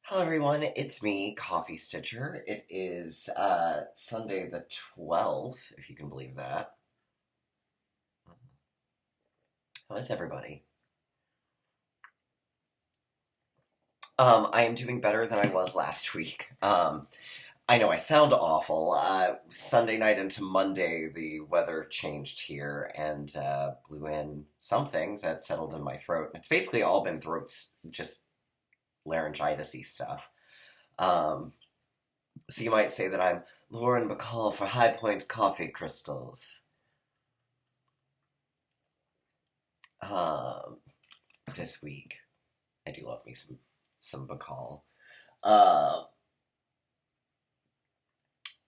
Hello everyone, it's me, Coffee Stitcher. It is Sunday the 12th, if you can believe that. How is everybody? I am doing better than I was last week. I know I sound awful. Sunday night into Monday, the weather changed here and blew in something that settled in my throat. It's basically all been throats, just laryngitis-y stuff. Um, So you might say that I'm Lauren Bacall for High Point Coffee Crystals. Um, this week, I do love me some Bacall. Uh,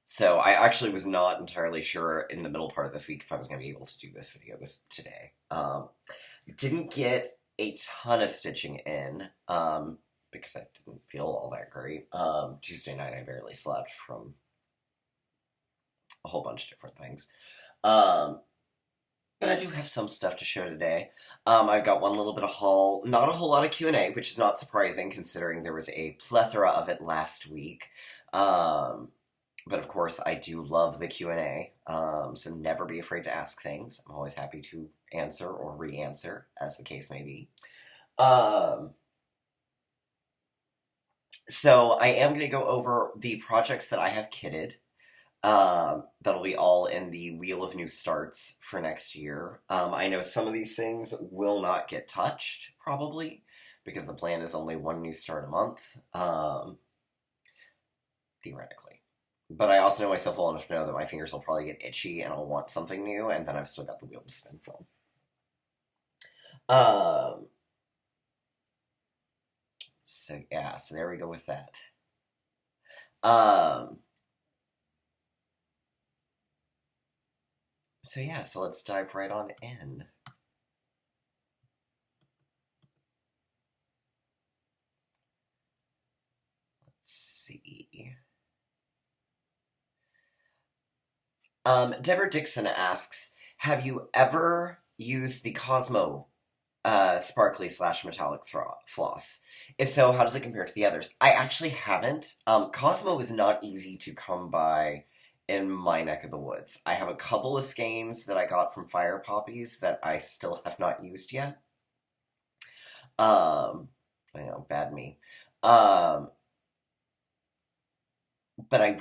so I actually was not entirely sure in the middle part of this week if I was going to be able to do this video today. Didn't get a ton of stitching in because I didn't feel all that great. Tuesday night I barely slept from a whole bunch of different things. Um, But I do have some stuff to share today. I've got one little bit of haul, not a whole lot of Q&A, which is not surprising considering there was a plethora of it last week. But of course, I do love the Q&A, so never be afraid to ask things. I'm always happy to answer or re-answer, as the case may be. Um, so I am going to go over the projects that I have kitted. That'll be all in the Wheel of New Starts for next year. I know some of these things will not get touched, probably, because the plan is only one new start a month, theoretically. But I also know myself well enough to know that my fingers will probably get itchy and I'll want something new, and then I've still got the wheel to spin from. Um, so yeah, so there we go with that. Um, so yeah, so let's dive right on in. Let's see. Deborah Dixon asks, have you ever used the Cosmo sparkly slash metallic floss? If so, how does it compare to the others? I actually haven't. Cosmo is not easy to come by in my neck of the woods. I have a couple of skeins that I got from Fire Poppies that I still have not used yet. Um, I know, bad me. Um, but I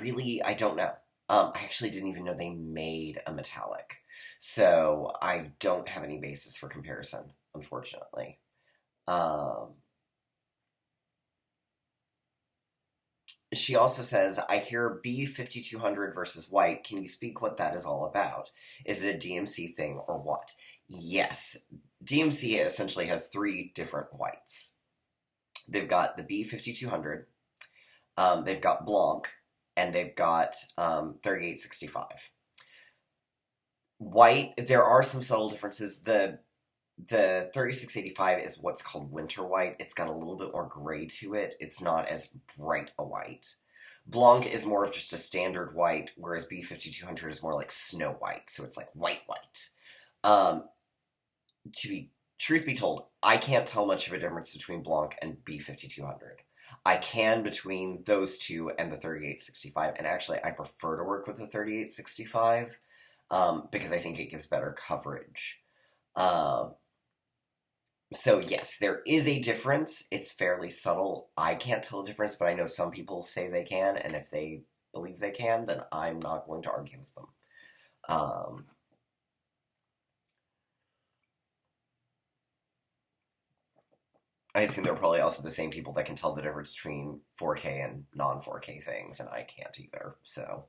don't know. I actually didn't even know they made a metallic. So I don't have any basis for comparison, unfortunately. Um, she also says, I hear B5200 versus white. Can you speak what that is all about? Is it a DMC thing or what? Yes. DMC essentially has three different whites. They've got the B5200, they've got Blanc, and they've got 3865. White, there are some subtle differences. The 3685 is what's called winter white. It's got a little bit more gray to it. It's not as bright a white. Blanc is more of just a standard white, whereas B5200 is more like snow white, so it's like white white. Um, Truth be told, I can't tell much of a difference between Blanc and B5200. I can between those two and the 3865, and actually I prefer to work with the 3865 because I think it gives better coverage. Um, so yes, there is a difference. It's fairly subtle. I can't tell a difference, but I know some people say they can, and if they believe they can, then I'm not going to argue with them. Um, I assume they're probably also the same people that can tell the difference between 4K and non-4K things, and I can't either, so.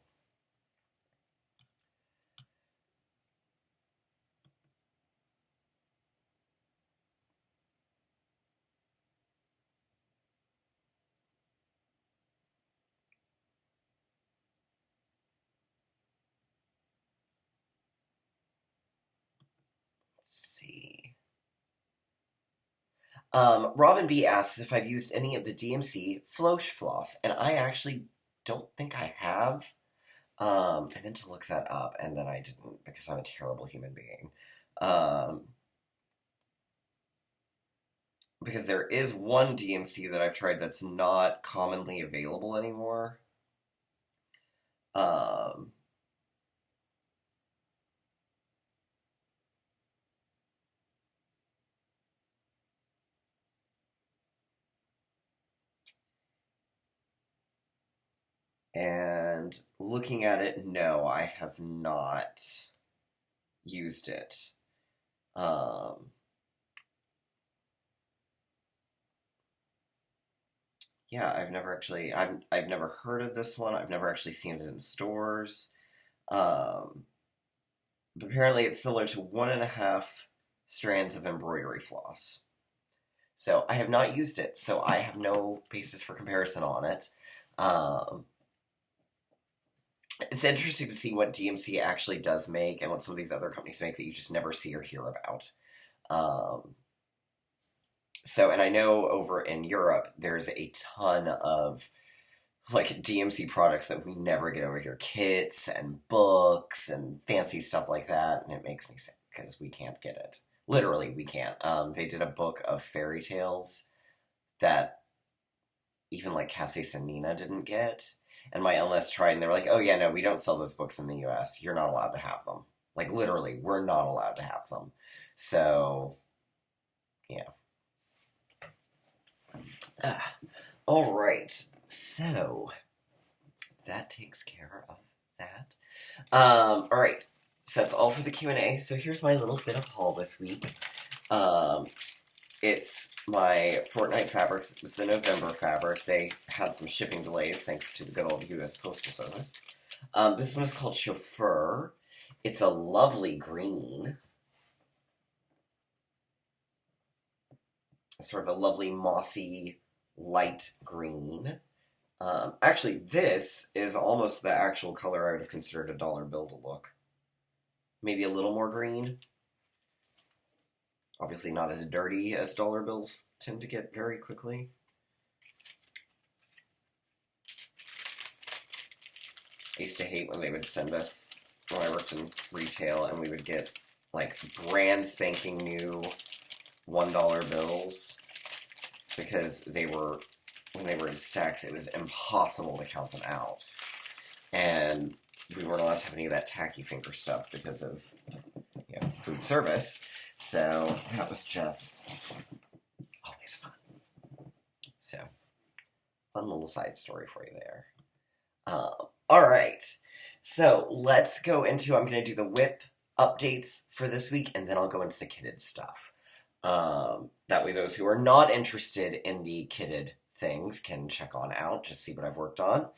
Let's see. Robin B asks if I've used any of the DMC Floche floss, and I actually don't think I have. I meant to look that up, and then I didn't because I'm a terrible human being. Um, because there is one DMC that I've tried that's not commonly available anymore. Um, and looking at it, no, I have not used it. Um, yeah, I've never heard of this one. I've never actually seen it in stores. Um, but apparently it's similar to 1.5 strands of embroidery floss. So I have not used it, so I have no basis for comparison on it. Um, it's interesting to see what DMC actually does make and what some of these other companies make that you just never see or hear about. Um, and I know over in Europe, there's a ton of like DMC products that we never get over here, kits and books and fancy stuff like that, and it makes me sick because we can't get it. Literally, we can't. They did a book of fairy tales that even like Cassie and Nina didn't get, and my LS tried, and they were like, "Oh yeah, no, we don't sell those books in the U.S. You're not allowed to have them. Like literally, we're not allowed to have them." So, yeah. All right. So that takes care of that. All right. So that's all for the Q&A. So here's my little bit of haul this week. It's my Fortnite fabrics. It was the November fabric. They had some shipping delays thanks to the good old U.S. Postal Service. This one is called Chauffeur. It's a lovely green. Sort of a lovely mossy light green. Actually, this is almost the actual color I would have considered a dollar bill to look. Maybe a little more green. Obviously not as dirty as dollar bills tend to get very quickly. I used to hate when they would send us, when I worked in retail, and we would get like brand spanking new $1 bills because when they were in stacks, it was impossible to count them out. And we weren't allowed to have any of that tacky finger stuff because of, food service. So that was just always fun. So, fun little side story for you there. All right. So let's go into, I'm going to do the WIP updates for this week, and then I'll go into the kitted stuff. That way those who are not interested in the kitted things can check on out, just see what I've worked on.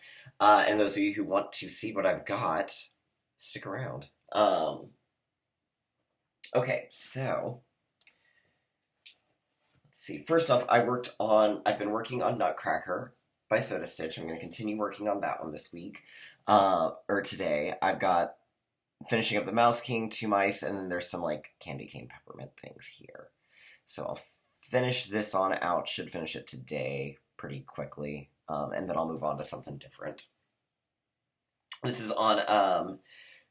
And those of you who want to see what I've got, stick around. Okay, so let's see. First off, I've been working on Nutcracker by SodaStitch. I'm going to continue working on that one this week, or today. I've got finishing up the Mouse King, 2 mice, and then there's some like candy cane peppermint things here. So I'll finish this on out, should finish it today pretty quickly, and then I'll move on to something different. This is on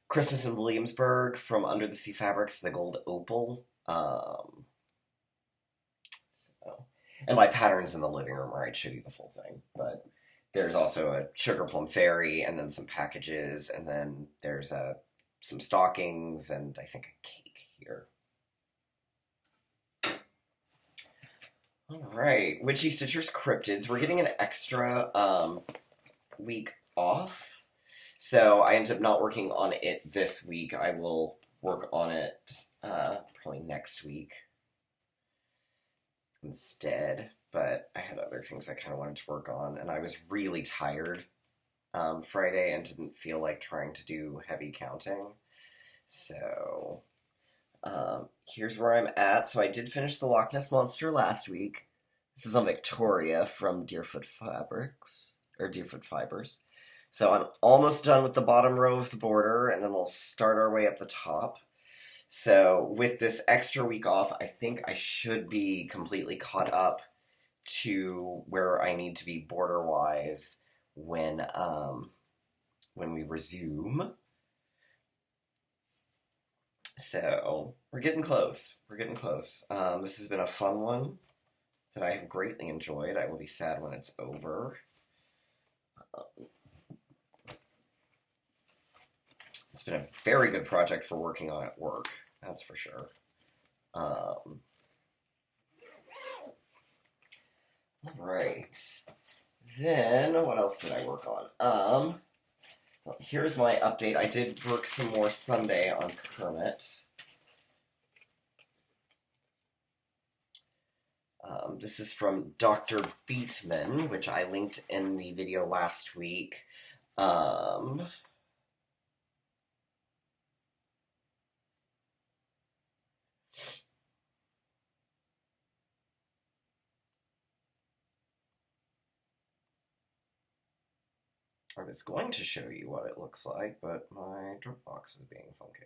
Christmas in Williamsburg from Under the Sea Fabrics, the Gold Opal. And my pattern's in the living room where I'd show you the full thing. But there's also a Sugar Plum Fairy, and then some packages, and then there's some stockings, and I think a cake here. Alright, Witchy Stitcher's Cryptids. We're getting an extra week off. So I ended up not working on it this week. I will work on it probably next week instead. But I had other things I kind of wanted to work on, and I was really tired Friday and didn't feel like trying to do heavy counting. So here's where I'm at. So I did finish the Loch Ness Monster last week. This is on Victoria from Deerfoot Fabrics, or Deerfoot Fibers. So I'm almost done with the bottom row of the border, and then we'll start our way up the top. So with this extra week off, I think I should be completely caught up to where I need to be border-wise when we resume. So we're getting close. This has been a fun one. that I have greatly enjoyed. I will be sad when it's over. It's been a very good project for working on at work, that's for sure. Alright. Then, what else did I work on? Well, here's my update. I did work some more Sunday on Kermit. This is from Dr. Beatman, which I linked in the video last week. I was going to show you what it looks like, but my Dropbox is being funky.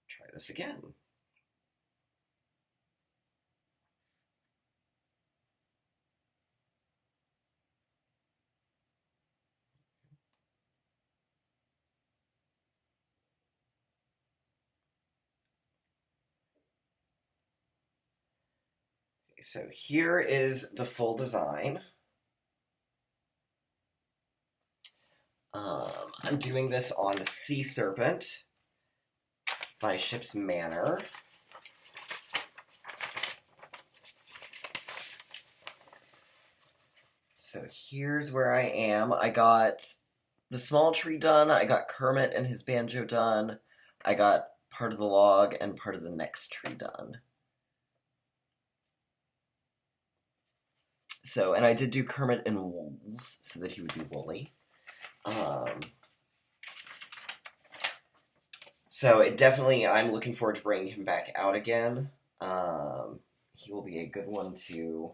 Try this again. So here is the full design. I'm doing this on Sea Serpent by Ship's Manor. So here's where I am. I got the small tree done. I got Kermit and his banjo done. I got part of the log and part of the next tree done. So, and I did do Kermit in wools so that he would be woolly. So it definitely, I'm looking forward to bringing him back out again. He will be a good one to,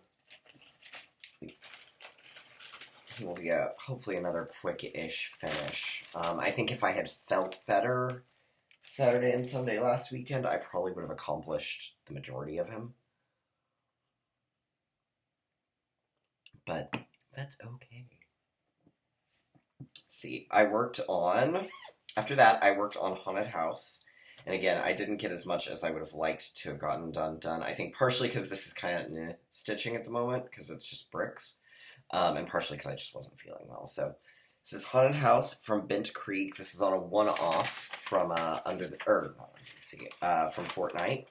he will be hopefully another quick-ish finish. I think if I had felt better Saturday and Sunday last weekend, I probably would have accomplished the majority of him. But that's okay. Let's see, after that, I worked on Haunted House. And again, I didn't get as much as I would have liked to have gotten done. I think partially because this is kind of stitching at the moment, because it's just bricks. And partially because I just wasn't feeling well. So, this is Haunted House from Bent Creek. This is on a one-off from from Fortnite.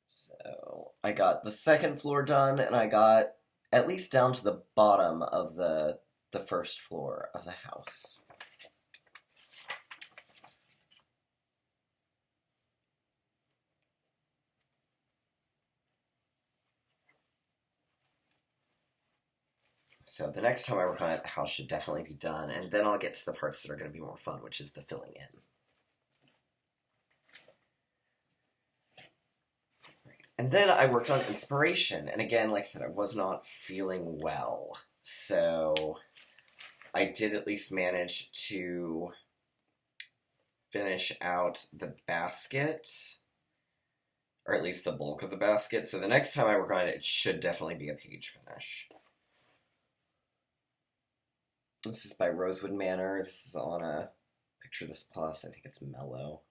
So, I got the second floor done, and I got at least down to the bottom of the first floor of the house. So the next time I work on it, the house should definitely be done, and then I'll get to the parts that are going to be more fun, which is the filling in. And then I worked on Inspiration, and again, like I said, I was not feeling well, so I did at least manage to finish out the basket, or at least the bulk of the basket, so the next time I work on it, it should definitely be a page finish. This is by Rosewood Manor. This is on a Picture This Plus. I think it's Mellow.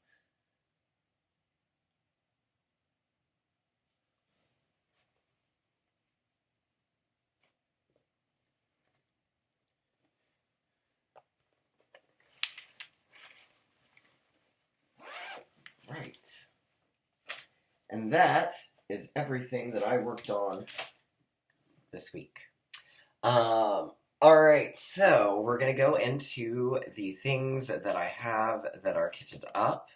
Right. And that is everything that I worked on this week. Alright, so we're going to go into the things that I have that are kitted up.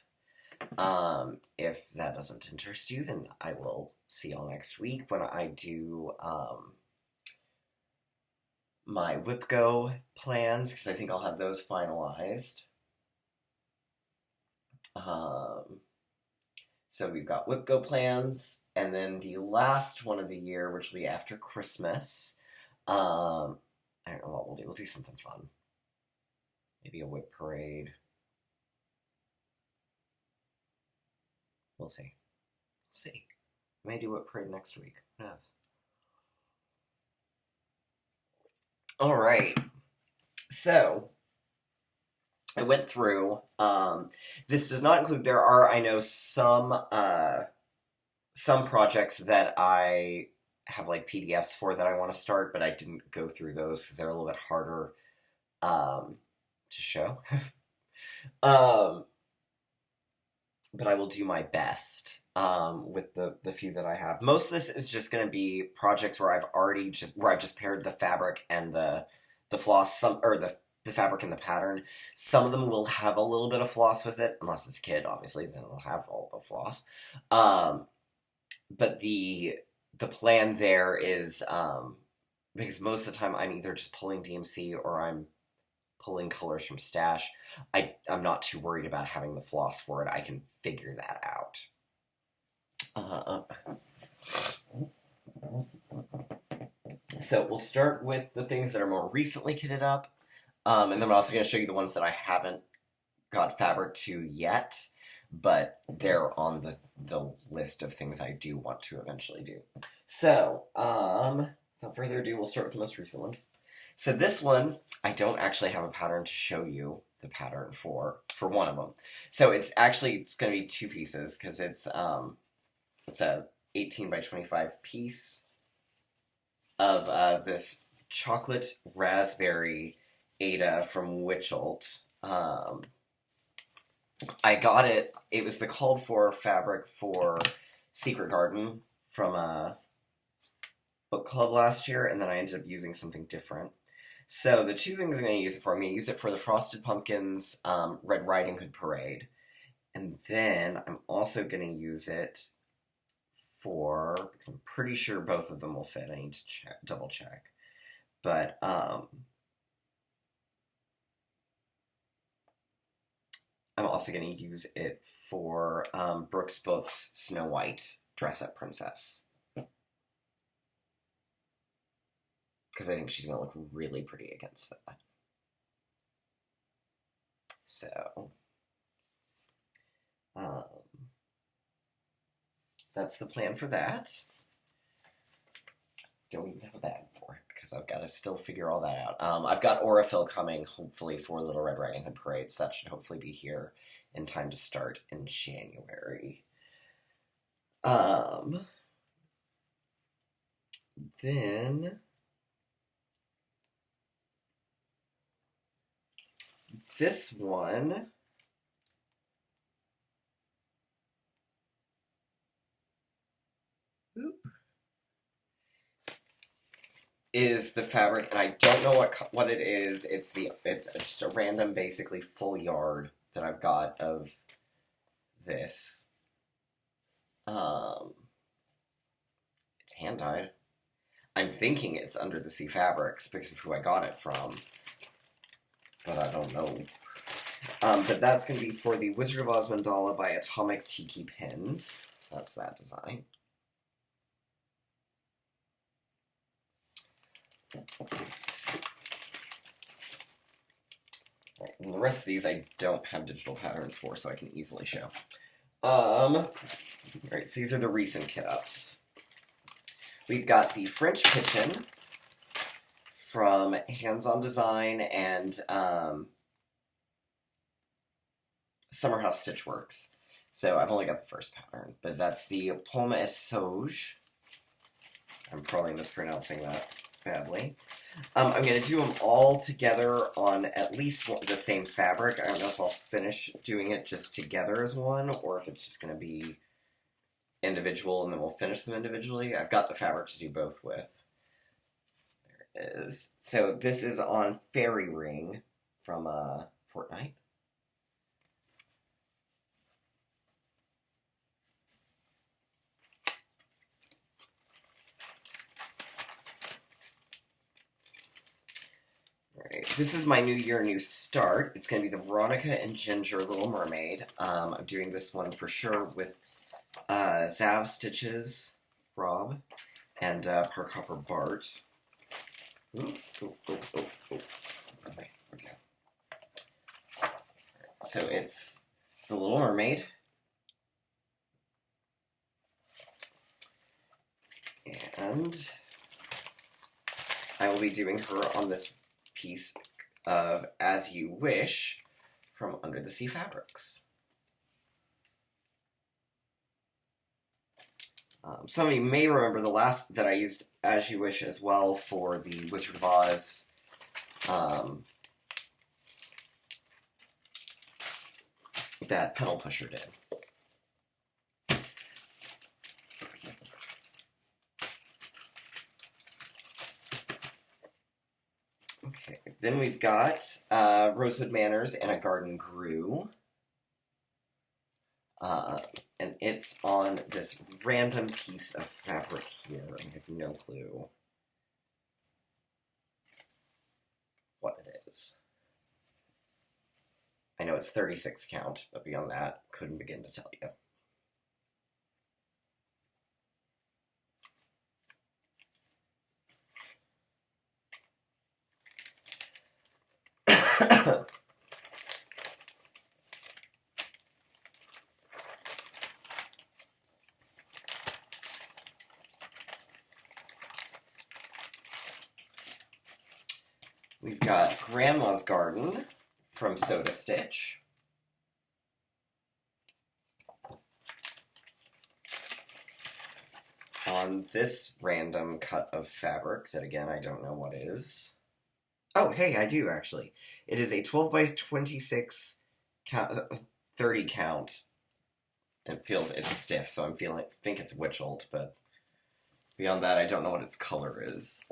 If that doesn't interest you, then I will see y'all next week when I do my WIP Go plans, because I think I'll have those finalized. So we've got WIP Go plans, and then the last one of the year, which will be after Christmas. I don't know what we'll do. We'll do something fun. Maybe a WIP parade. We'll see. Let's see. I may do a WIP parade next week. Who knows? Alright. So, I went through, this does not include, there are, I know, some projects that I have like PDFs for that I want to start, but I didn't go through those because they're a little bit harder to show. But I will do my best with the few that I have. Most of this is just going to be projects where I've just paired the fabric and the floss, the fabric and the pattern. Some of them will have a little bit of floss with it, unless it's a kid, obviously, then it'll have all the floss. But the plan there is, because most of the time I'm either just pulling DMC or I'm pulling colors from stash, I'm not too worried about having the floss for it. I can figure that out. So we'll start with the things that are more recently kitted up, and then I'm also going to show you the ones that I haven't got fabric to yet, but they're on the list of things I do want to eventually do. So, without further ado, we'll start with the most recent ones. So this one, I don't actually have a pattern to show you the pattern for one of them. So it's going to be two pieces, because it's a 18 by 25 piece of this chocolate raspberry Ada from Witchy. I got it was the called for fabric for Secret Garden from a book club last year, and then I ended up using something different. So the two things I'm going to use it for, I'm going to use it for the Frosted Pumpkins Red Riding Hood Parade, and then I'm also going to use it for, because I'm pretty sure both of them will fit, I need to double check, but I'm also going to use it for Brooks Books' Snow White Dress-Up Princess, because I think she's going to look really pretty against that. So, that's the plan for that. Don't even have a bag for it, because I've got to still figure all that out. I've got Aurifil coming, hopefully, for Little Red Riding Hood Parade, so that should hopefully be here in time to start in January. Then this one is the fabric, and I don't know what it is. It's just a random, basically full yard that I've got of this. It's hand dyed. I'm thinking it's Under the Sea Fabrics because of who I got it from, but I don't know. But that's going to be for the Wizard of Oz Mandala by Atomic Tiki Pins. That's that design. Right, and the rest of these I don't have digital patterns for, so I can easily show. Alright, so these are the recent kit-ups. We've got the French Kitchen from Hands-On Design and Summer House Stitchworks. So I've only got the first pattern, but that's the Pomme et Sauge. I'm probably mispronouncing that badly. I'm going to do them all together on at least the same fabric. I don't know if I'll finish doing it just together as one, or if it's just going to be individual and then we'll finish them individually. I've got the fabric to do both with. There it is. So this is on Fairy Ring from Fortnite. This is my New Year, New Start. It's going to be the Veronica and Ginger Little Mermaid. I'm doing this one for sure with Zav Stitches, Rob, and Park Hopper Bart. Okay. So it's the Little Mermaid. And I will be doing her on this piece of As You Wish from Under the Sea Fabrics. Some of you may remember the last that I used As You Wish as well for the Wizard of Oz that Pedal Pusher did. Okay, then we've got Rosewood Manors and a Garden Grew. And it's on this random piece of fabric here. I have no clue what it is. I know it's 36 count, but beyond that, couldn't begin to tell you. We've got Grandma's Garden from SodaStitch. On this random cut of fabric that, again, I don't know what is. Oh, hey, I do, actually. It is a 12 by 26 count, 30 count. It's stiff, so I think it's Witched, but beyond that, I don't know what its color is.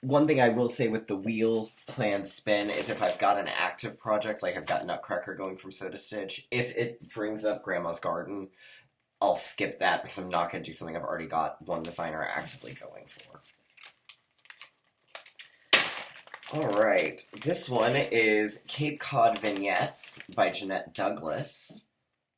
One thing I will say with the wheel plan spin is if I've got an active project, like I've got Nutcracker going from SodaStitch, if it brings up Grandma's Garden, I'll skip that because I'm not going to do something I've already got one designer actively going for. Alright, this one is Cape Cod Vignettes by Jeanette Douglas.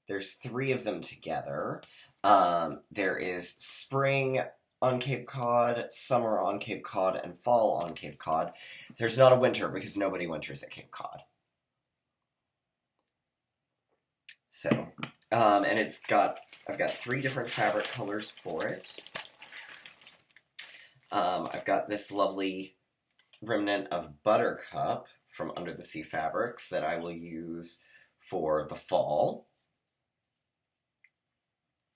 There's 3 of them together. There is Spring on Cape Cod, Summer on Cape Cod, and Fall on Cape Cod. There's not a winter because nobody winters at Cape Cod. So, and I've got 3 different fabric colors for it. I've got this lovely remnant of Buttercup from Under the Sea Fabrics that I will use for the fall.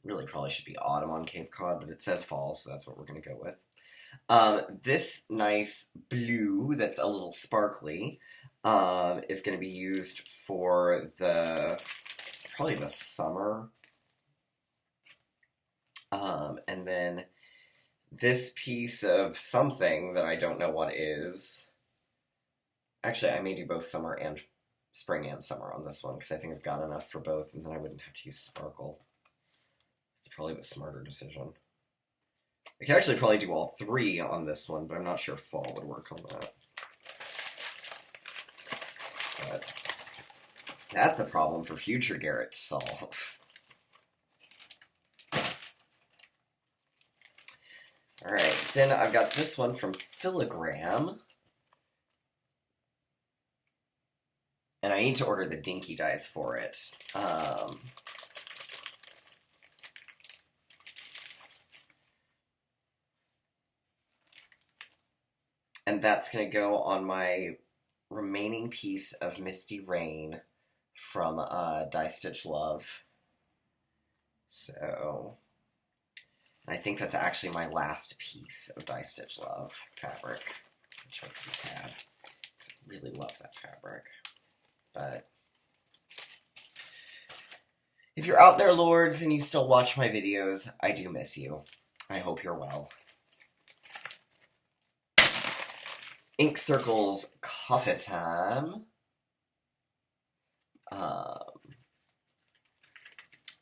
Really probably should be autumn on Cape Cod, but it says fall, so that's what we're going to go with. This nice blue that's a little sparkly is going to be used for probably the summer. And then this piece of something that I don't know what is. Actually, I may do both summer and spring and summer on this one, because I think I've got enough for both, and then I wouldn't have to use sparkle. It's probably the smarter decision. I could actually probably do all 3 on this one, but I'm not sure fall would work on that. But that's a problem for future Garrett to solve. Alright, then I've got this one from Filigram. And I need to order the dinky dies for it. And that's going to go on my remaining piece of Misty Rain from Die Stitch Love. So, I think that's actually my last piece of Die Stitch Love fabric, which makes me sad, because I really love that fabric. But if you're out there, Lords, and you still watch my videos, I do miss you. I hope you're well. Ink Circles Coffee Time.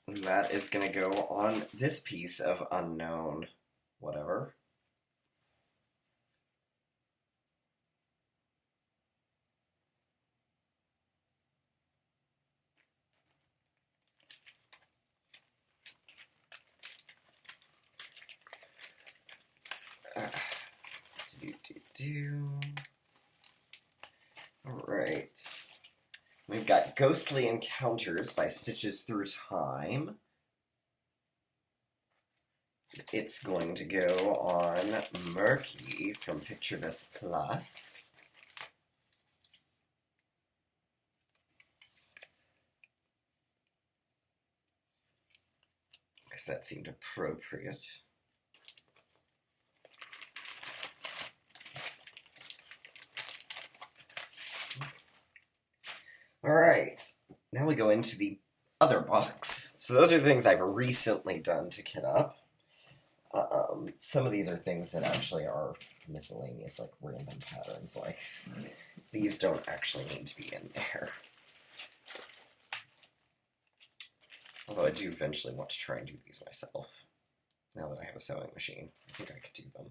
And that is going to go on this piece of unknown whatever. Alright. We've got Ghostly Encounters by Stitches Through Time. it's going to go on Murky from Picture This Plus. Because that seemed appropriate. Alright, now we go into the other box. So those are things I've recently done to kit up. Some of these are things that actually are miscellaneous, like random patterns. Like, these don't actually need to be in there. Although I do eventually want to try and do these myself. Now that I have a sewing machine, I think I could do them.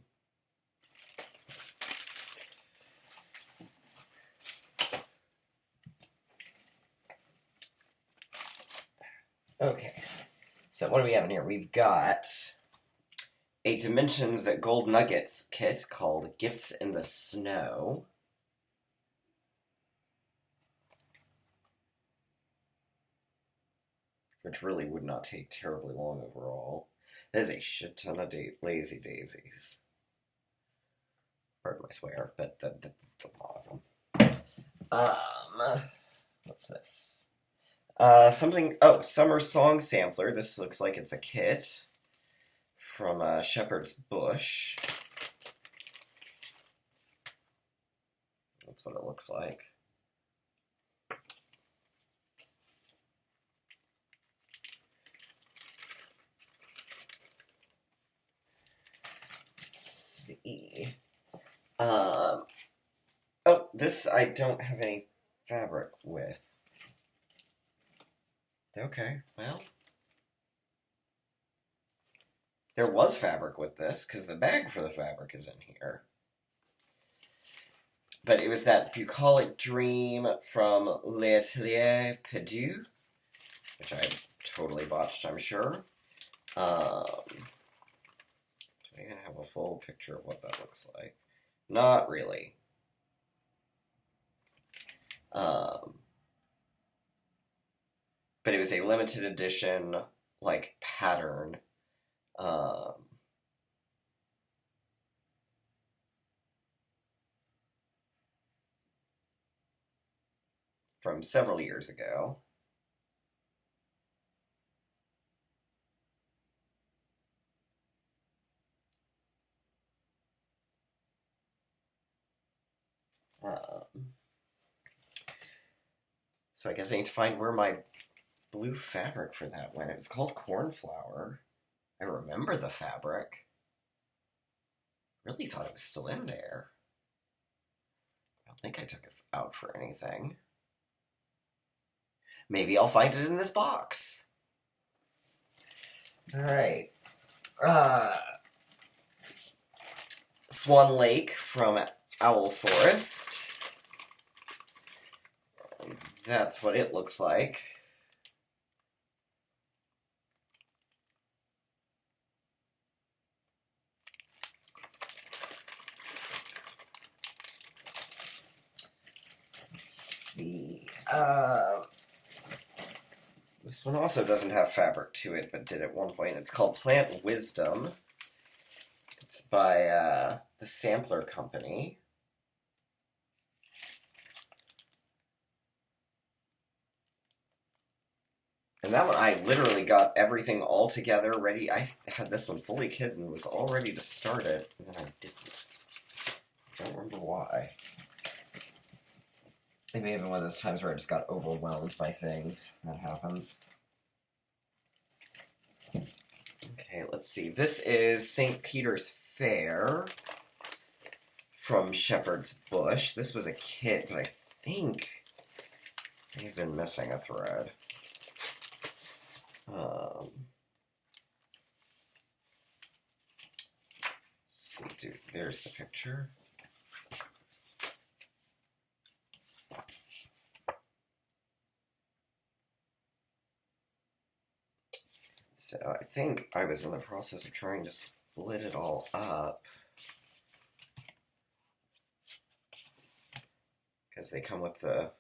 Okay, so what do we have in here? We've got a Dimensions Gold Nuggets kit called Gifts in the Snow. Which really would not take terribly long overall. There's a shit ton of lazy daisies. Pardon my swear, but that's a lot of them. What's this? Summer Song Sampler. This looks like it's a kit from Shepherd's Bush. That's what it looks like. Let's see. This I don't have any fabric with. Okay, well. There was fabric with this, because the bag for the fabric is in here. But it was that Bucolic Dream from L'Atelier Perdu, which I totally botched, I'm sure. Do I even have a full picture of what that looks like? Not really. But it was a limited edition, like, pattern. From several years ago. So I guess I need to find where my blue fabric for that went. It was called Cornflower. I remember the fabric. Really thought it was still in there. I don't think I took it out for anything. Maybe I'll find it in this box. Alright. Swan Lake from Owl Forest. That's what it looks like. Let's see. This one also doesn't have fabric to it, but did at one point. It's called Plant Wisdom. It's by the Sampler Company. And that one, I literally got everything all together, ready. I had this one fully kitted and was all ready to start it, and then I didn't. I don't remember why. It may have been one of those times where I just got overwhelmed by things. That happens. Okay, let's see. This is St. Peter's Fair from Shepherd's Bush. This was a kit, but I think I've been missing a thread. Let's see, dude, there's the picture. So I think I was in the process of trying to split it all up. Because they come with the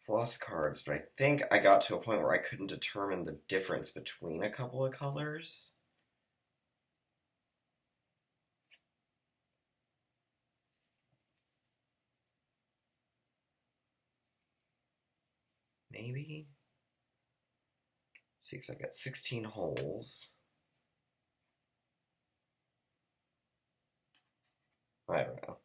floss cards, but I think I got to a point where I couldn't determine the difference between a couple of colors. maybe? See, because I've got 16 holes. I don't know.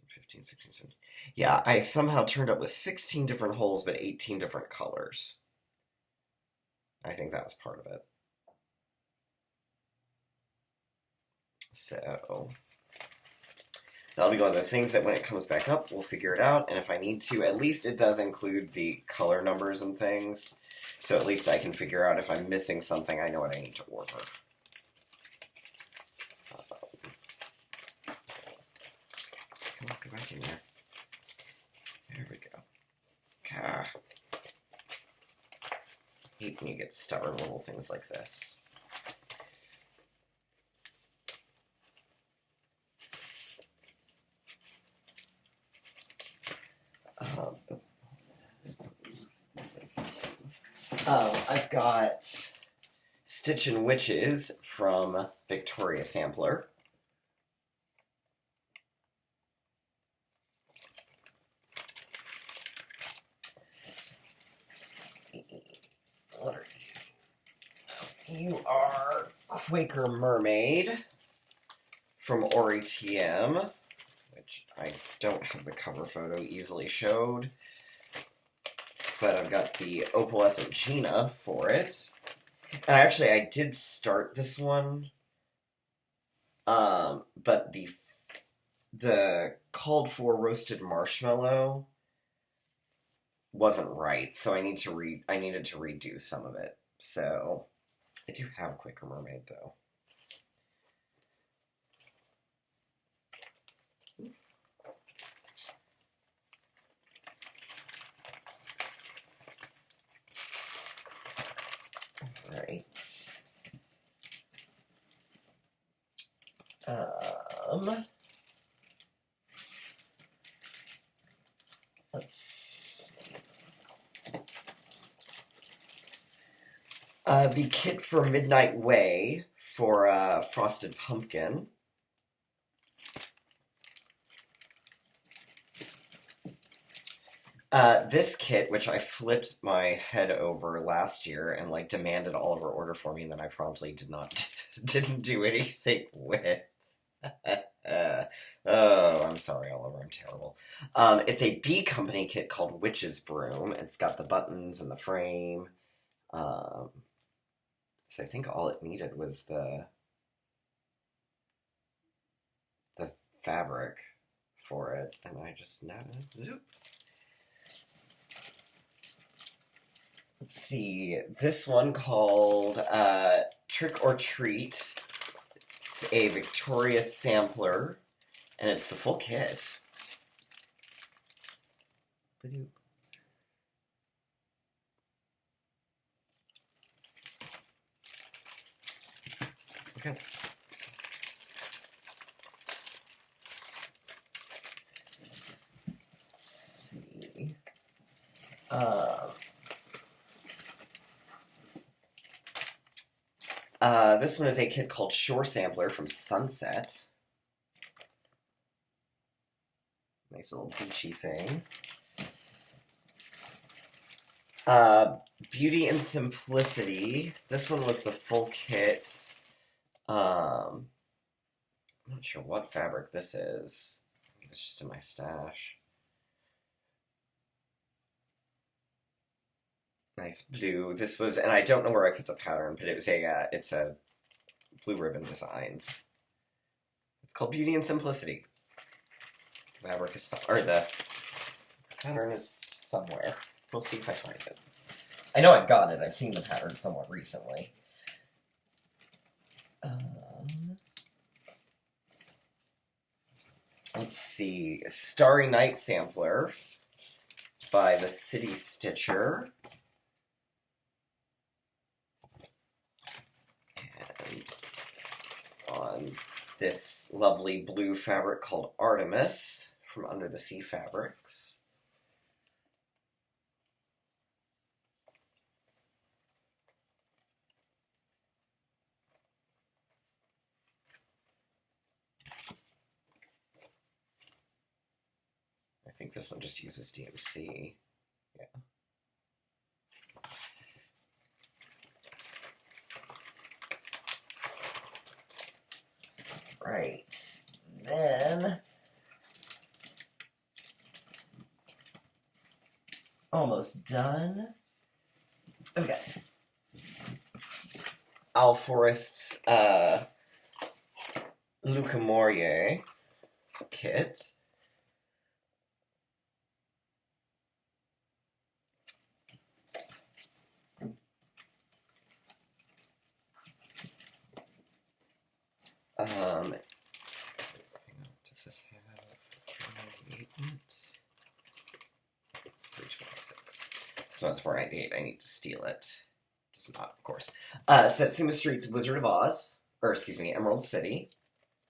15, 16, 17. Yeah, I somehow turned up with 16 different holes, but 18 different colors. I think that was part of it. So that'll be one of those things that when it comes back up, we'll figure it out. And if I need to, at least it does include the color numbers and things. So at least I can figure out if I'm missing something, I know what I need to order. Come on, go back in there. There we go. Ah. I hate when you get stubborn little things like this. I've got Stitch and Witches from Victoria Sampler. What are you? You are Quaker Mermaid from OriTM, which I don't have the cover photo easily showed. But I've got the opalescent Gina for it. And actually, I did start this one, but the called for roasted marshmallow wasn't right, so I needed to redo some of it. So I do have Quaker Mermaid though. Right. Let's see. The kit for Midnight Way for Frosted Pumpkin. This kit, which I flipped my head over last year and like demanded Oliver order for me, and then I promptly didn't do anything with. Oh, I'm sorry, Oliver, I'm terrible. It's a B Company kit called Witch's Broom. It's got the buttons and the frame. So I think all it needed was the fabric for it, and I just zoop. Let's see, this one called Trick or Treat. It's a Victoria sampler, and it's the full kit. Okay. Let's see. This one is a kit called Shore Sampler from Sunset. Nice little beachy thing. Beauty and Simplicity. This one was the full kit. I'm not sure what fabric this is. I think it's just in my stash. Nice blue. This was, and I don't know where I put the pattern, but it was it's a Blue Ribbon Designs. It's called Beauty and Simplicity. The fabric is, or the pattern is somewhere. We'll see if I find it. I know I've got it. I've seen the pattern somewhat recently. Let's see. Starry Night Sampler by the City Stitcher. And on this lovely blue fabric called Artemis from Under the Sea Fabrics. think this one just uses DMC. Yeah. Right. Then, almost done. Okay. Al Forest's Luca Mourier kit. Does this have maintenance? It's 326. This one's 498. I need to steal it. Does not, of course. Satsuma Street's Wizard of Oz, or excuse me, Emerald City,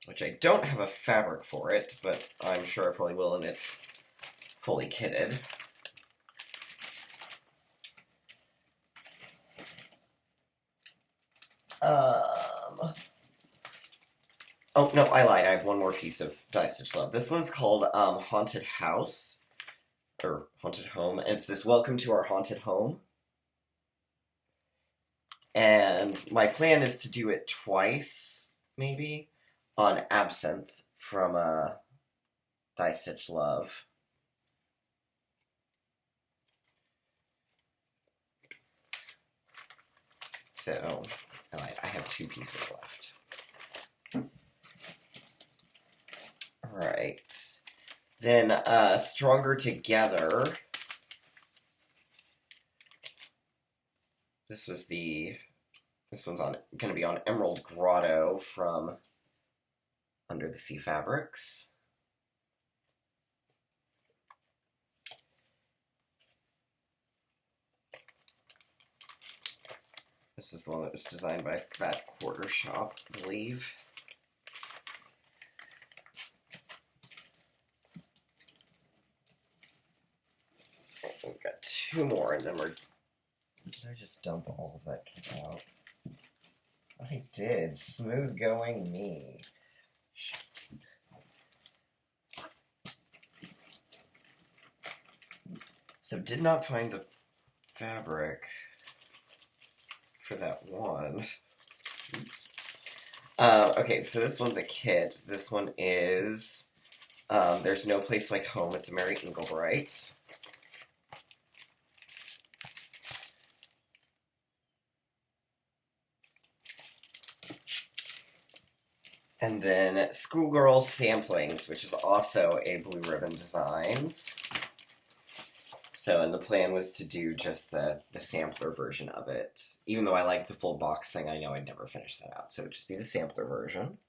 which I don't have a fabric for it, but I'm sure I probably will, and it's fully kitted. Oh, no, I lied. I have one more piece of Die-Stitch Love. This one's called Haunted House, or Haunted Home, and it's this Welcome to Our Haunted Home. And my plan is to do it twice, maybe, on Absinthe from Die-Stitch Love. So, I have 2 pieces left. Alright. Then, Stronger Together. This one's going to be on Emerald Grotto from Under the Sea Fabrics. This is the one that was designed by Fat Quarter Shop, I believe. We've got 2 more, and then we're... Did I just dump all of that kit out? I did. Smooth going me. So did not find the fabric for that one. Oops. Okay, so this one's a kit. This one is There's No Place Like Home. It's a Mary Englebright. And then Schoolgirl Samplings, which is also a Blue Ribbon Designs. So, and the plan was to do just the sampler version of it. Even though I like the full box thing, I know I'd never finish that out. So it would just be the sampler version.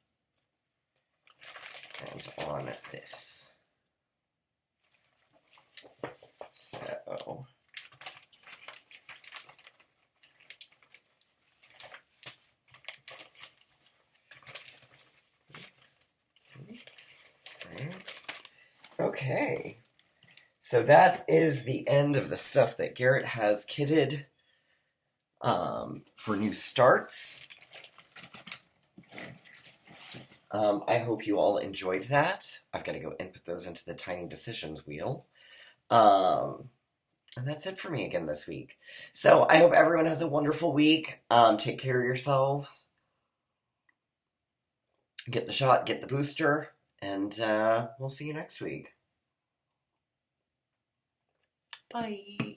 And on this. So... Okay, so that is the end of the stuff that Garrett has kitted for new starts. I hope you all enjoyed that. I've got to go input those into the Tiny Decisions wheel. And that's it for me again this week. So I hope everyone has a wonderful week. Take care of yourselves. Get the shot, get the booster. And we'll see you next week. Bye.